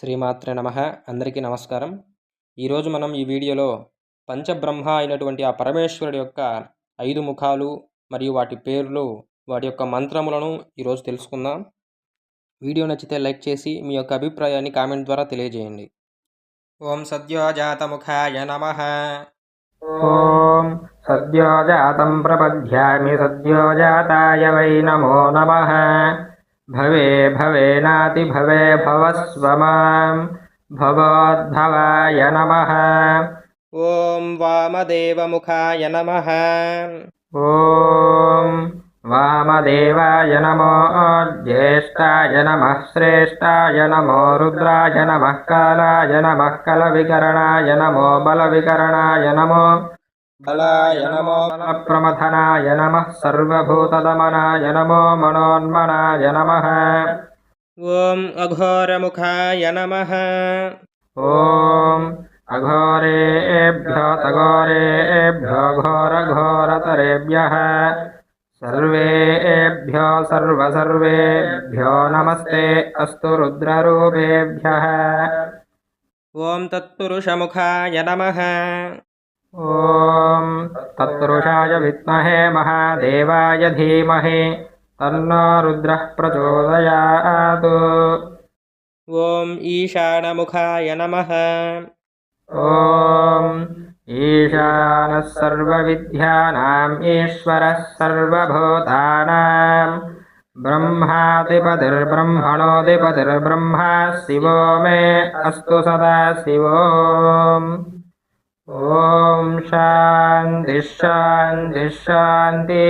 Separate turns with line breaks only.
శ్రీమాత్రే నమః. అందరికీ నమస్కారం. ఈరోజు మనం ఈ వీడియోలో పంచబ్రహ్మ అయినటువంటి ఆ పరమేశ్వరుడి యొక్క 5 ముఖాలు మరియు వాటి పేర్లు, వాటి యొక్క మంత్రములను ఈరోజు తెలుసుకుందాం. వీడియో నచ్చితే లైక్ చేసి మీ యొక్క అభిప్రాయాన్ని కామెంట్ ద్వారా తెలియజేయండి. ఓం సద్యోజాతముఖాయ నమః.
ఓం సద్యోజాతం ప్రపద్యామి సద్యోజాతాయ వై నమో నమః. భవే భవేనాతి భవే భవస్వ మాం భవోద్భవాయ నమః.
ఓం వామదేవముఖాయ నమః.
ఓం వామదేవాయ నమో జ్యేష్ఠాయ నమః శ్రేష్ఠాయ నమో రుద్రాయ నమః కాలాయ నమః కలవికరణాయ నమో బలవికరణాయ నమో
బలాయ నమో
ప్రమథనాయ నమః సర్వభూతదమనాయ నమో మనోన్మనాయ నమః.
ఓం అఘోరముఖాయ నమః.
ఓం అఘోరేభ్యో తఘోరేభ్యో ఘోరఘోరతరేభ్యః సర్వేభ్యో సర్వేభ్యో నమస్తే అస్తు రుద్రరూపేభ్యః.
ఓం తత్పురుషముఖాయ నమః.
ఓం తత్పురుషాయ విద్మహే మహాదేవాయ ధీమహి తన్నో రుద్రః ప్రచోదయాత్.
ఓం ఈశానముఖాయ నమః.
ఓం ఈశానः సర్వవిద్యానాం ఈశ్వరः సర్వభూతానాం బ్రహ్మాధిపతిర్బ్రహ్మణోధిపతిర్బ్రహ్మ శివో మే అస్తు సదా శివోం. ఓం శాంతి శాంతి శాంతి.